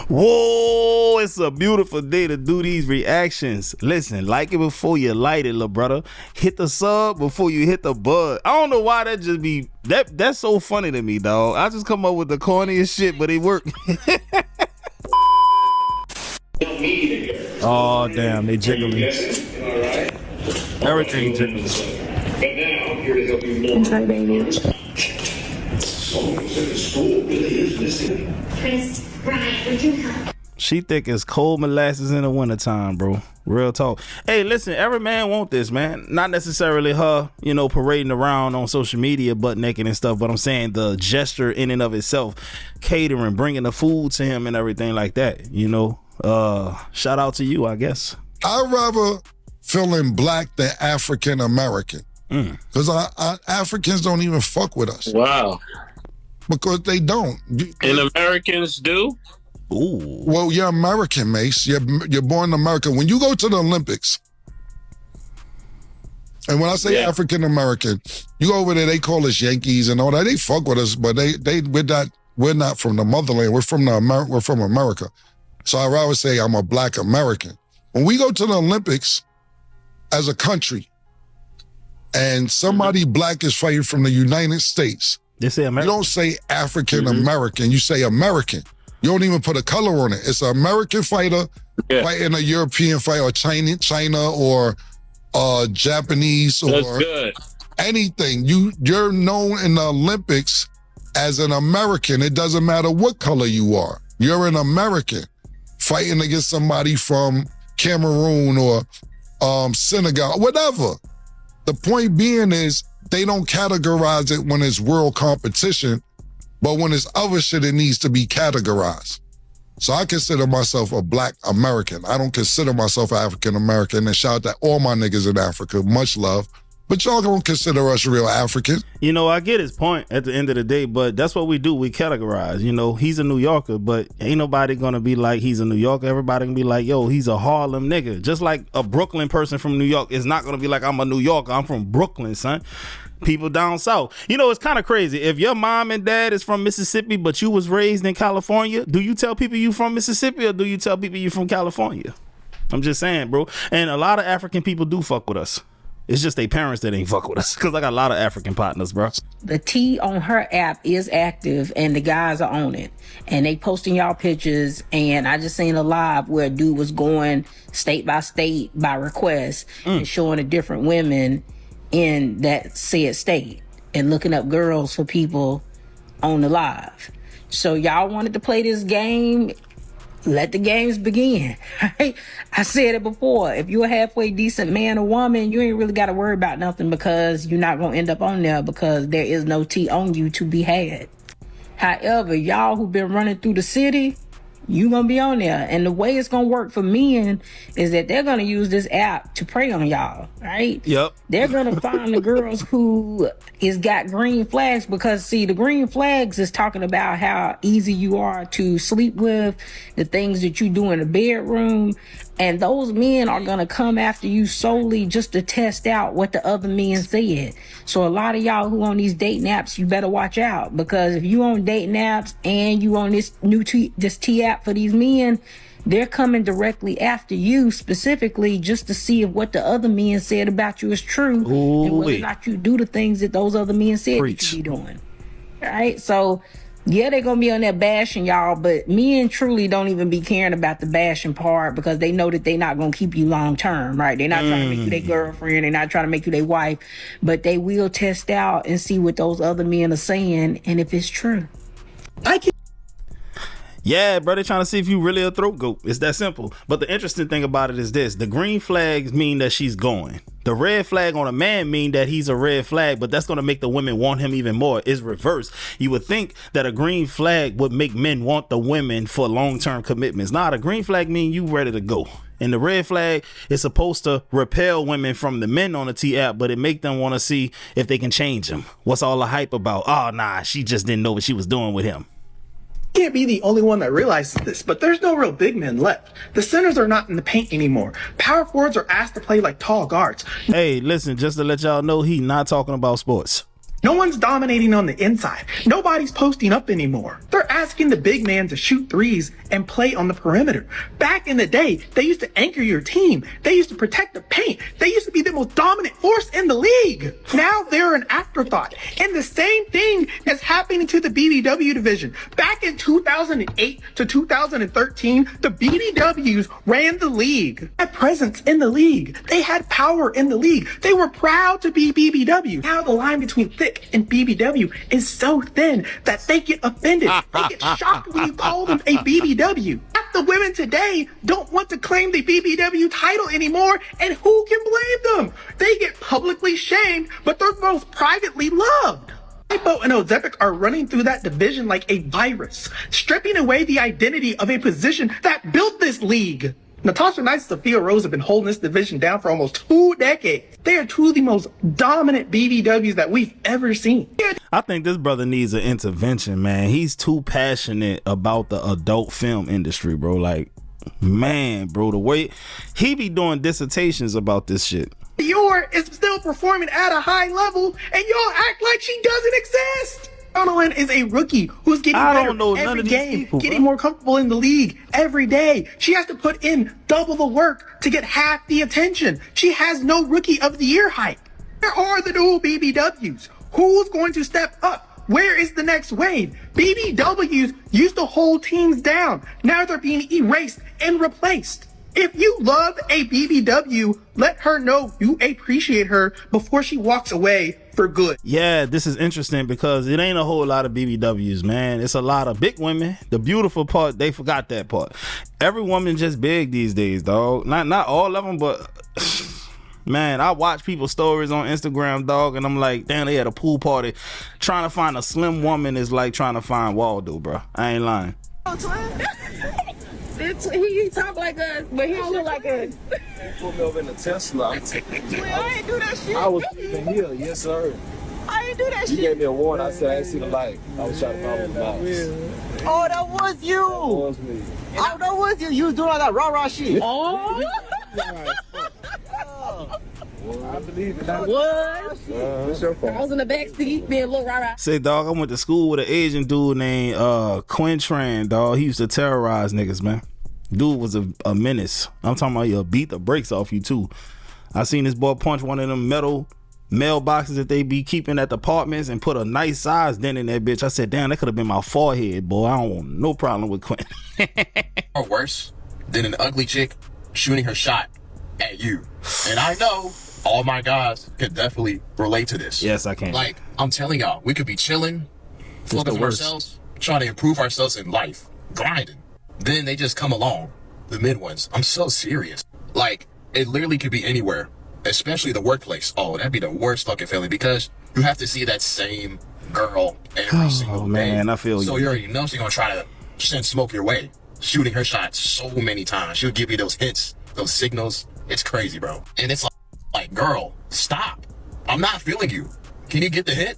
Whoa, it's a beautiful day to do these reactions. Listen, like it before you light it, little brother. Hit the sub before you hit the bud. I don't know why that just be that's so funny to me, dog. I just come up with the corniest shit, but it worked. Oh damn, they jiggling. Everything jiggling. But now, here to help you more. Enjoy, baby. Skool really is missing. Chris, Brian, would you help? She thick as cold molasses in the wintertime, bro. Real talk. Hey, listen, every man want this, man. Not necessarily her, parading around on social media butt naked and stuff, but I'm saying the gesture in and of itself, catering, bringing the food to him and everything like that, Shout out to you, I guess. I'd rather feeling black than African American. Because Africans don't even fuck with us. Wow. Because they don't. And Americans do? Ooh. Well, you're American, Mace. You're born in America. When you go to the Olympics, and when I say African American, you go over there, they call us Yankees and all that. They fuck with us, but we're not from the motherland. We're from America. So I'd rather say I'm a black American. When we go to the Olympics as a country, and somebody black is fighting from the United States, they say American. You don't say African American. You say American. You don't even put a color on it. It's an American fighter fighting a European fighter, or China or Japanese or anything. You're known in the Olympics as an American. It doesn't matter what color you are. You're an American fighting against somebody from Cameroon or Senegal, whatever. The point being is they don't categorize it when it's world competition, but when it's other shit, it needs to be categorized. So I consider myself a black American. I don't consider myself African American. And shout out to all my niggas in Africa. Much love. But y'all don't consider us real Africans. I get his point at the end of the day, but that's what we do. We categorize. He's a New Yorker, but ain't nobody gonna be like he's a New Yorker. Everybody can be like, yo, he's a Harlem nigga. Just like a Brooklyn person from New York is not gonna be like, I'm a New Yorker. I'm from Brooklyn, son. People down south. It's kind of crazy. If your mom and dad is from Mississippi, but you was raised in California, do you tell people you from Mississippi or do you tell people you from California? I'm just saying, bro. And a lot of African people do fuck with us. It's just they parents that ain't fuck with us, because I got a lot of African partners, bro. The T on her app is active and the guys are on it. And they posting y'all pictures. And I just seen a live where a dude was going state by state by request and showing the different women in that said state and looking up girls for people on the live. So y'all wanted to play this game. Let the games begin. Right? I said it before. If you're a halfway decent man or woman, you ain't really got to worry about nothing, because you're not going to end up on there, because there is no tea on you to be had. However, y'all who've been running through the city, you going to be on there. And the way it's going to work for men is that they're going to use this app to prey on y'all, right? Yep. They're going to find the girls who is got green flags, because see, the green flags is talking about how easy you are to sleep with, the things that you do in the bedroom. And those men are going to come after you solely just to test out what the other men said. So a lot of y'all who on these dating apps, you better watch out, because if you on dating apps and you on this T app for these men, they're coming directly after you specifically just to see if what the other men said about you is true. Ooh, and whether or not you do the things that those other men said that you be doing. All right, so yeah, they're gonna be on there bashing y'all, but men truly don't even be caring about the bashing part, because they know that they're not gonna keep you long term, right? They're not trying to make you their girlfriend, they're not trying to make you their wife, but they will test out and see what those other men are saying and if it's true. Yeah, bro, they're trying to see if you really a throat goat. It's that simple. But the interesting thing about it is this: the green flags mean that she's going. The red flag on a man mean that he's a red flag, but that's going to make the women want him even more. It's reverse. You would think that a green flag would make men want the women for long-term commitments. Nah, the green flag mean you ready to go. And the red flag is supposed to repel women from the men on the T app, but it make them want to see if they can change him. What's all the hype about? Oh, nah, she just didn't know what she was doing with him. Can't be the only one that realizes this, but there's no real big men left. The centers are not in the paint anymore. Power forwards are asked to play like tall guards. Hey, listen, just to let y'all know, he not talking about sports. No one's dominating on the inside. Nobody's posting up anymore. They're asking the big man to shoot threes and play on the perimeter. Back in the day, they used to anchor your team. They used to protect the paint. They used to be the most dominant force in the league. Now they're an afterthought. And the same thing is happening to the BBW division. Back in 2008 to 2013, the BBWs ran the league. They had presence in the league. They had power in the league. They were proud to be BBW. Now the line between thick and BBW is so thin that they get offended. They get shocked when you call them a BBW. Half the women today don't want to claim the BBW title anymore, and who can blame them? They get publicly shamed, but they're most privately loved. Hypo and Ozepic are running through that division like a virus, stripping away the identity of a position that built this league. Natasha Knight and Sophia Rose have been holding this division down for almost 2 decades. They are two of the most dominant BBWs that we've ever seen. I think this brother needs an intervention, man. He's too passionate about the adult film industry, bro. Like, man, bro, the way he be doing dissertations about this shit. Dior is still performing at a high level, and y'all act like she doesn't exist. Donalyn is a rookie who's getting better every game, getting more comfortable in the league every day. She has to put in double the work to get half the attention. She has no Rookie of the Year hype. Where are the new BBWs? Who's going to step up? Where is the next wave? BBWs used to hold teams down. Now they're being erased and replaced. If you love a BBW, let her know you appreciate her before she walks away for good. Yeah, this is interesting because it ain't a whole lot of BBWs, man. It's a lot of big women. The beautiful part, they forgot that part. Every woman just big these days, dog. Not all of them, but man, I watch people's stories on Instagram, dog, and I'm like, damn, they had a pool party. Trying to find a slim woman is like trying to find Waldo, bro. I ain't lying. He talk like us, but he don't look like us. Put me over in the Tesla. I ain't do that shit. I was even here, yes sir. I ain't do that You shit. gave me a warning. I said I ain't see the light. I was trying to follow the mouse. Oh, that was you. That was me. Oh, that was you. You was doing all that rah shit. Oh. I believe it. Was. It's your fault. I was in the back seat being a little rah. Say, dog, I went to school with an Asian dude named Quintran, dog. He used to terrorize niggas, man. Dude was a menace. I'm talking about he'll beat the brakes off you too. I seen this boy punch one of them metal mailboxes that they be keeping at the apartments and put a nice size dent in that bitch. I said, damn, that could have been my forehead, boy. I don't want no problem with Quint. Or worse than an ugly chick shooting her shot at you. And I know all my guys could definitely relate to this. Yes, I can. Like, I'm telling y'all, we could be chilling, focusing on ourselves, trying to improve ourselves in life, grinding. Then they just come along, the mid ones. I'm so serious. Like, it literally could be anywhere, especially the workplace. Oh, that'd be the worst fucking feeling because you have to see that same girl every single day. Oh, man, I feel so you. you already know she's gonna try to send smoke your way, shooting her shots so many times. She'll give you those hints, those signals. It's crazy, bro. And it's like, girl, stop. I'm not feeling you. Can you get the hint?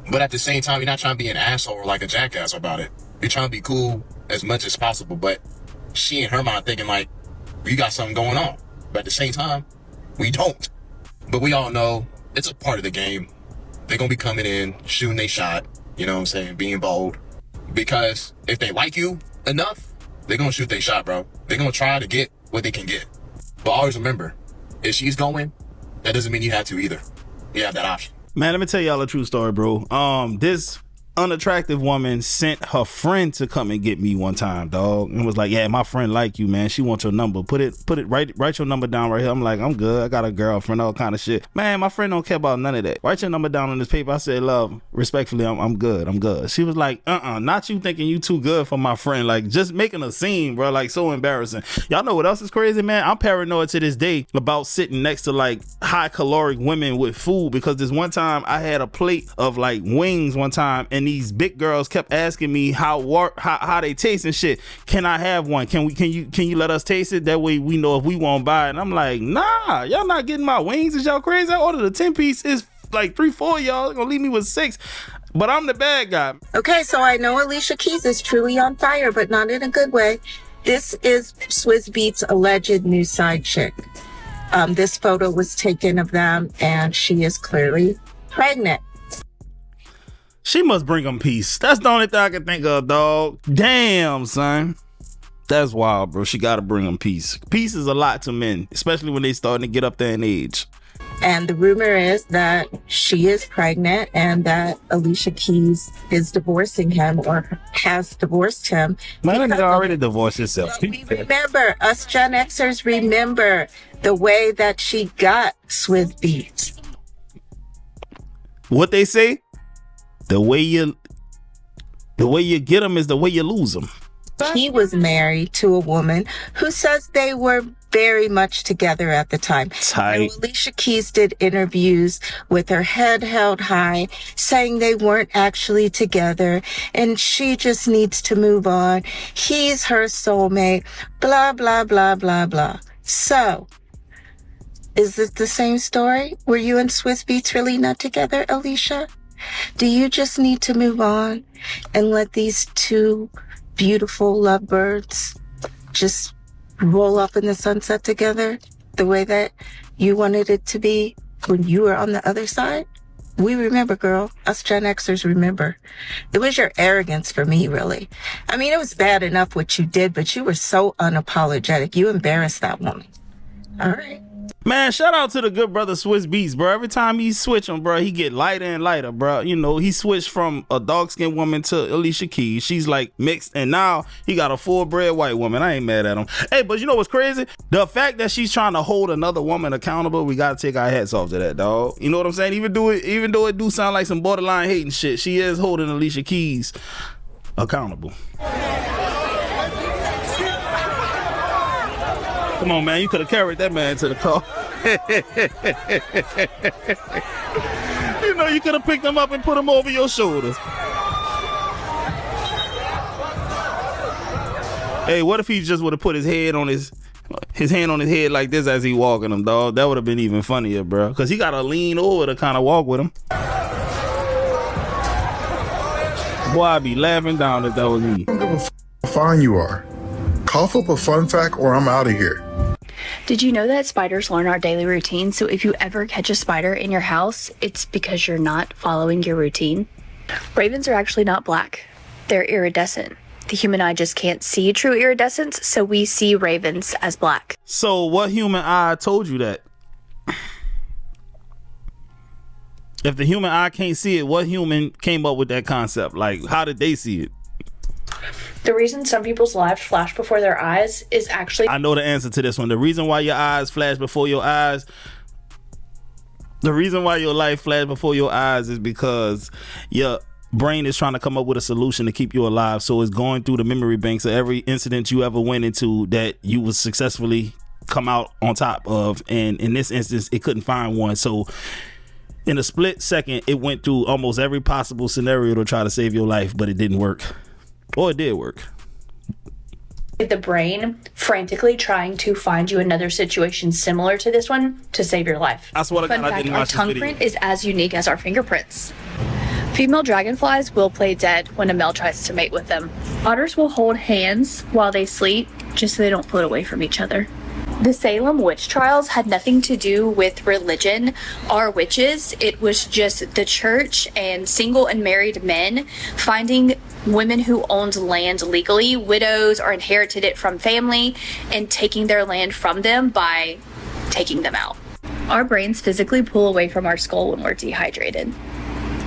But at the same time, you're not trying to be an asshole or like a jackass about it. You're trying to be cool as much as possible, but she in her mind thinking like, you got something going on. But at the same time, we don't. But we all know it's a part of the game. They're gonna be coming in, shooting their shot, you know what I'm saying, being bold. Because if they like you enough, they're gonna shoot their shot, bro. They're gonna try to get what they can get. But always remember, if she's going, that doesn't mean you have to either. You have that option. Man, let me tell y'all a true story, bro. This unattractive woman sent her friend to come and get me one time, dog, and was like, yeah, my friend like you, man. She wants your number. Write your number down right here. I'm like, I'm good. I got a girlfriend, all kind of shit. Man, my friend don't care about none of that. Write your number down on this paper. I said, love, respectfully, I'm good. I'm good. She was like, not you thinking you too good for my friend. Like, just making a scene, bro. Like, so embarrassing. Y'all know what else is crazy, man? I'm paranoid to this day about sitting next to like high caloric women with food, because this one time I had a plate of like wings one time, and these big girls kept asking me how they taste and shit. Can I have one? Can you let us taste it? That way we know if we won't buy it. And I'm like, nah, y'all not getting my wings. Is y'all crazy? I ordered a 10-piece. It's like 3-4 y'all gonna leave me with 6. But I'm the bad guy. Okay, so I know Alicia Keys is truly on fire, but not in a good way. This is Swizz Beatz' alleged new side chick. This photo was taken of them, and she is clearly pregnant. She must bring him peace. That's the only thing I can think of, dog. Damn, son. That's wild, bro. She gotta bring him peace. Peace is a lot to men, especially when they starting to get up there in age. And the rumor is that she is pregnant and that Alicia Keys is divorcing him or has divorced him. Man, they already divorced herself. We remember, us Gen Xers remember the way that she got Swizz Beatz. What they say? The way you get them is the way you lose them. He was married to a woman who says they were very much together at the time. Tight. And Alicia Keys did interviews with her head held high, saying they weren't actually together and she just needs to move on. He's her soulmate, blah, blah, blah, blah, blah. So, is it the same story? Were you and Swizz Beatz really not together, Alicia? Do you just need to move on and let these two beautiful lovebirds just roll up in the sunset together the way that you wanted it to be when you were on the other side? We remember, girl. Us Gen Xers remember. It was your arrogance for me, really. I mean, it was bad enough what you did, but you were so unapologetic. You embarrassed that woman. All right. Man, shout out to the good brother Swizz Beatz, bro. Every time he switch him, bro, he get lighter and lighter, bro. You know, he switched from a dark-skinned woman to Alicia Keys. She's like mixed, and now he got a full-bred white woman. I ain't mad at him. Hey, but you know what's crazy? The fact that she's trying to hold another woman accountable, we gotta take our hats off to that, dog. You know what I'm saying? Even though it do sound like some borderline hating shit, she is holding Alicia Keys accountable. Come on, man. You could have carried that man to the car. You know, you could have picked him up and put him over your shoulder. Hey, what if he just would have put his hand on his head like this as he walking him, dog? That would have been even funnier, bro. Because he got to lean over to kind of walk with him. Boy, I'd be laughing down if that was me. I don't give a how fine you are. Cough up a fun fact or I'm out of here. Did you know that spiders learn our daily routine? So if you ever catch a spider in your house, it's because you're not following your routine. Ravens are actually not black. They're iridescent. The human eye just can't see true iridescence, so we see ravens as black. So what human eye told you that? If the human eye can't see it, what human came up with that concept? Like, how did they see it? The reason some people's lives flash before their eyes is actually... I know the answer to this one. The reason why your eyes flash before your eyes... The reason why your life flashed before your eyes is because your brain is trying to come up with a solution to keep you alive. So it's going through the memory banks of every incident you ever went into that you was successfully come out on top of. And in this instance, it couldn't find one. So in a split second, it went through almost every possible scenario to try to save your life, but it didn't work. Or it did work. The brain frantically trying to find you another situation similar to this one to save your life. I swear to God, I didn't watch this video. Our tongue print is as unique as our fingerprints. Female dragonflies will play dead when a male tries to mate with them. Otters will hold hands while they sleep just so they don't float away from each other. The Salem witch trials had nothing to do with religion or witches. It was just the church and single and married men finding women who owned land legally, widows, or inherited it from family, and taking their land from them by taking them out. Our brains physically pull away from our skull when we're dehydrated.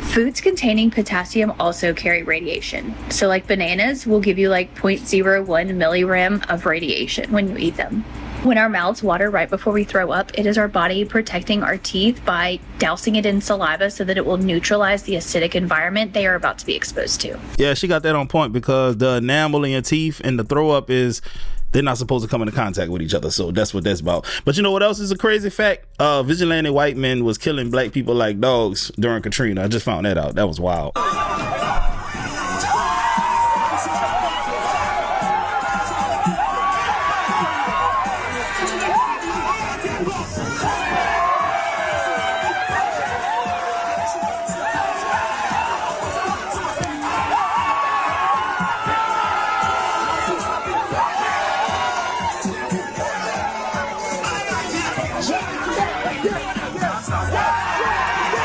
Foods containing potassium also carry radiation. So like bananas will give you like 0.01 millirem of radiation when you eat them. When our mouths water right before we throw up, it is our body protecting our teeth by dousing it in saliva so that it will neutralize the acidic environment they are about to be exposed to. Yeah, she got that on point because the enamel in your teeth and the throw up is, they're not supposed to come into contact with each other. So that's what that's about. But you know what else is a crazy fact? Vigilante white men was killing black people like dogs during Katrina. I just found that out. That was wild.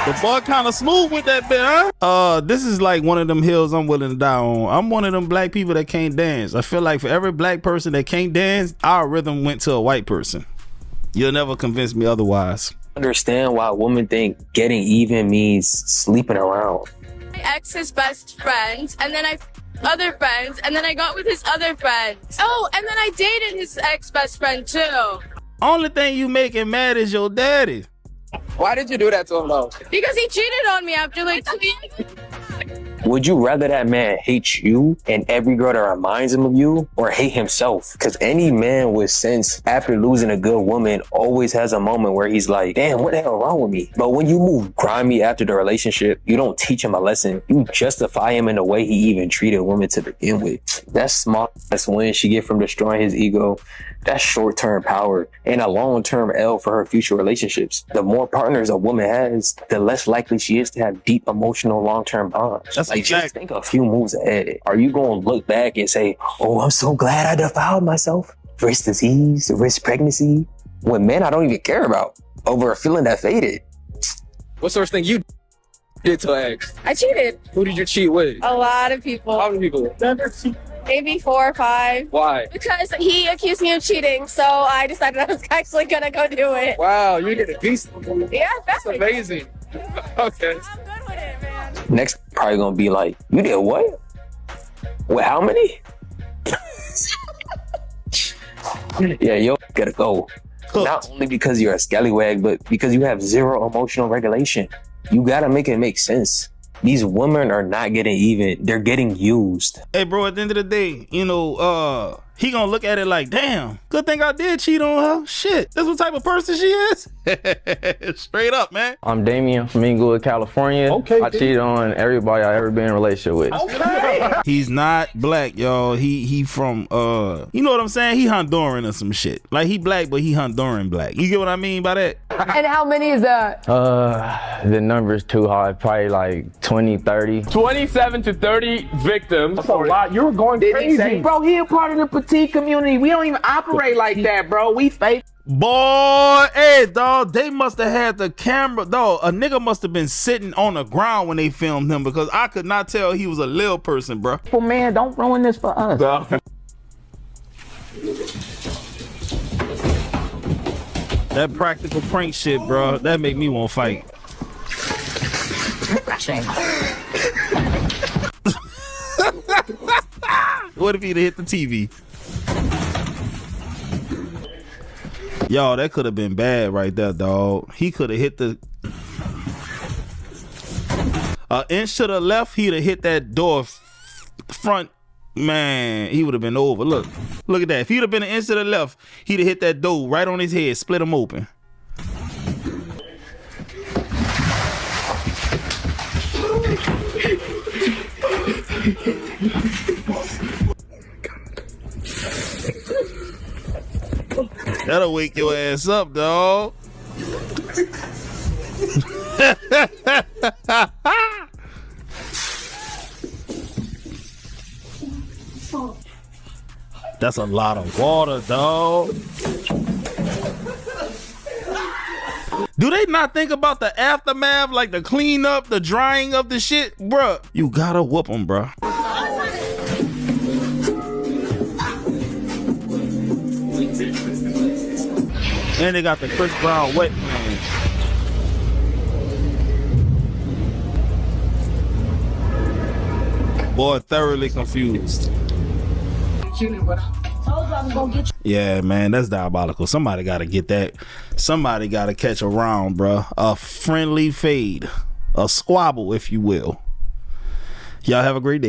The boy kind of smooth with that bit, huh? This is like one of them hills I'm willing to die on. I'm one of them black people that can't dance. I feel like for every black person that can't dance, our rhythm went to a white person. You'll never convince me otherwise. Understand why women think getting even means sleeping around. My ex's best friend, and then I other friends, and then I got with his other friends. Oh, and then I dated his ex best friend too. Only thing you making mad is your daddy. Why did you do that to him though? Because he cheated on me after like 2 years. Would you rather that man hate you and every girl that reminds him of you, or hate himself? Because any man with sense after losing a good woman always has a moment where he's like, damn, what the hell wrong with me? But when you move grimy after the relationship, you don't teach him a lesson. You justify him in the way he even treated women to begin with. That small ass win she get from destroying his ego, that's short-term power and a long-term L for her future relationships. The more partners a woman has, the less likely she is to have deep emotional long-term bonds. That's like, just think a few moves ahead. Are you going to look back and say, oh, I'm so glad I defiled myself? Risk disease, risk pregnancy. When men I don't even care about over a feeling that faded. What sort of thing you did to an ex? I cheated. Who did you cheat with? A lot of people. How many people? Maybe 4 or 5. Why? Because he accused me of cheating, so I decided I was actually gonna go do it. Wow, you did a beast. Yeah, that's amazing. Okay. I'm good with it, man. Next, probably gonna be like, you did what? With how many? Yeah, yo, gotta go. Not only because you're a scallywag, but because you have zero emotional regulation. You gotta make it make sense. These women are not getting even, they're getting used. Hey bro, at the end of the day, you know, he gonna look at it like, damn, good thing I did cheat on her. Shit, that's what type of person she is. Straight up, man. I'm Damien from Inglewood, California. Okay, I cheated on everybody I ever been in a relationship with. Okay. He's not black, y'all. He from you know what I'm saying? He Honduran or some shit. Like he black, but he Honduran black. You get what I mean by that? And how many is that? The number's too high. Probably like 20, 30. 27 to 30 victims. That's a lot. You were going crazy. Bro, he a part of the petite community. We don't even operate like that, bro. We fake. Boy, hey, dog, they must have had the camera, dog. A nigga must have been sitting on the ground when they filmed him because I could not tell he was a little person, bro. Well, man, don't ruin this for us. That practical prank shit, bro, that make me want to fight. What if he'd hit the TV? Y'all, that could have been bad right there, dog. He could have hit the inch to the left. He'd have hit that door front. Man, he would have been over. Look at that. If he'd have been an inch to the left, he'd have hit that door right on his head, split him open. That'll wake your ass up, dog. That's a lot of water, dog. Do they not think about the aftermath, like the cleanup, the drying of the shit? Bruh, you gotta whoop them, bruh. And they got the Chris Brown wet man. Boy, thoroughly confused. Yeah, man, that's diabolical. Somebody gotta get that. Somebody gotta catch a round, bruh. A friendly fade. A squabble, if you will. Y'all have a great day.